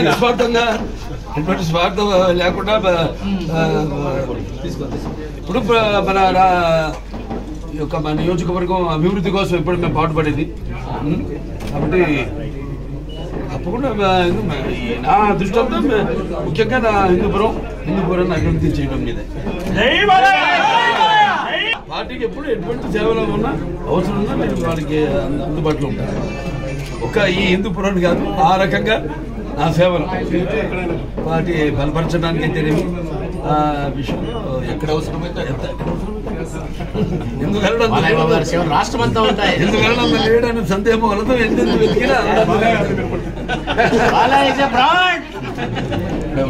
నిస్వార్థంగా ఎటువంటి స్వార్థం లేకుండా ఇప్పుడు మన యొక్క మన నియోజకవర్గం అభివృద్ధి కోసం ఇప్పుడు మేము పాటుపడేది కాబట్టి తప్పకుండా నా దృష్టితో ముఖ్యంగా నా హిందూపురాన్ని అభివృద్ధి చేయడం మీద పార్టీకి ఎప్పుడు ఎటువంటి సేవలు ఉన్నా అవసరం ఉన్నా నేను వాళ్ళకి అందుబాటులో ఉంటాను. ఒక ఈ హిందూపురాన్ని కాదు, ఆ రకంగా నా సేవలు పార్టీ బలపరచడానికి అయితేనేమి ఆ విషయంలో ఎక్కడ అవసరమైతే ఎందుకు రాష్ట్రమంతా ఉంటాయి. ఎందుకు లేడని సందేహం వలతో ఎందుకు వెతికినా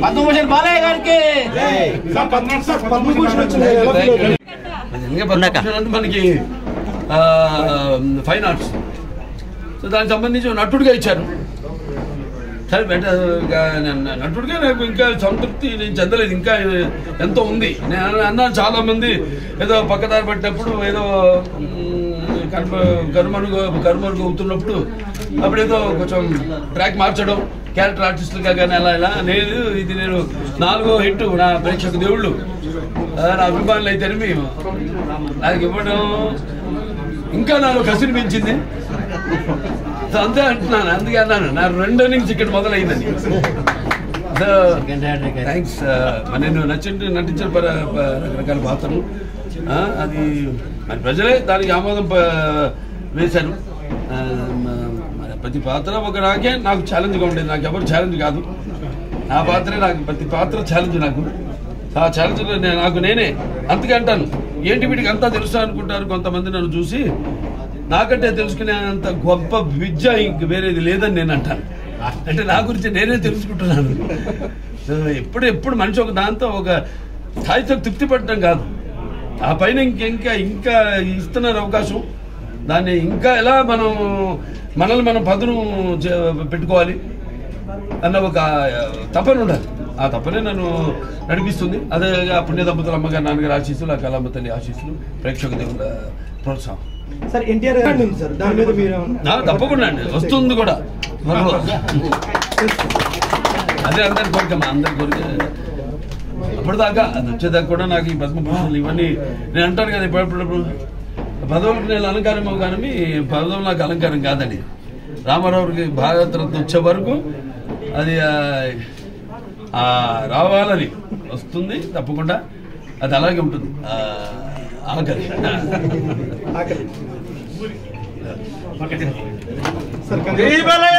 పద్మభూషణ్ బాలయ్య గారికి మనకి ఫైన్ ఆర్ట్స్, సో దానికి సంబంధించి నటుడిగా ఇచ్చారు. సరే నటుడిగా నాకు ఇంకా సంతృప్తి నేను చెందలేదు, ఇంకా ఎంతో ఉంది. నేను అన్నాను చాలా మంది ఏదో పక్కదారి పట్టినప్పుడు ఏదో కనుమరుగు అవుతున్నప్పుడు అప్పుడు ఏదో కొంచెం ట్రాక్ మార్చడం క్యారెక్టర్ ఆర్టిస్టులుగా కానీ అలా లేదు. ఇది నేను 4వ హిట్ నా ప్రేక్షక దేవుళ్ళు నా అభిమానులు అయితే నాకు ఇవ్వడం ఇంకా నాలో కసిని పెంచింది. అంతే అంటున్నాను, అందుకే అన్నాను నా 2 innings ఇక్కడ మొదలైందని. థ్యాంక్స్. నేను నటించిన రకరకాల పాత్రలు అది మరి ప్రజలే దానికి ఆమోదం వేశారు. ప్రతి పాత్ర ఒక నాకు ఛాలెంజ్గా ఉండేది, నాకు ఎవరు ఛాలెంజ్ కాదు, నా పాత్రే నాకు ప్రతి పాత్ర ఛాలెంజ్. నాకు ఆ ఛాలెంజ్లో నాకు నేనే అందుకే అంటాను, ఏంటి వీటికి అంతా తెలుసా అనుకుంటారు కొంతమంది నన్ను చూసి. నాకంటే తెలుసుకునేంత గొప్ప విద్య ఇంక వేరేది లేదని నేను అంటాను. అంటే నా గురించి నేనే తెలుసుకుంటున్నాను. ఎప్పుడు మనిషి ఒక దాంతో ఒక స్థాయితో తృప్తి పడటం కాదు, ఆ పైన ఇంకా ఇస్తున్నారు అవకాశం, దాన్ని ఇంకా ఎలా మనల్ని మనం పదును పెట్టుకోవాలి అన్న ఒక తపన ఉండాలి. ఆ తపనే నన్ను నడిపిస్తుంది. అదే పుణ్య దంపతులు అమ్మగారు నాన్నగారు ఆశీస్సులు, ఆ కళమ్మ తల్లి ఆశీస్సులు, ప్రేక్షక దేవుల ప్రోత్సాహం. తప్పకుండా అండి, వస్తుంది కూడా. అదే అందరి కోరిక, మా అందరి కోరిక. అప్పటిదాకా అది వచ్చేదాకా కూడా నాకు ఈ పద్మభూషణలు ఇవన్నీ నేను అంటాను కదా, ఇప్పుడు పదవులకు నేను అలంకారం కానీ పదవులు నాకు అలంకారం కాదండి. రామారావుకి భారతరత్న వచ్చే వరకు అది రావాలని వస్తుంది తప్పకుండా, అది అలాగే ఉంటుంది. ఆఖరి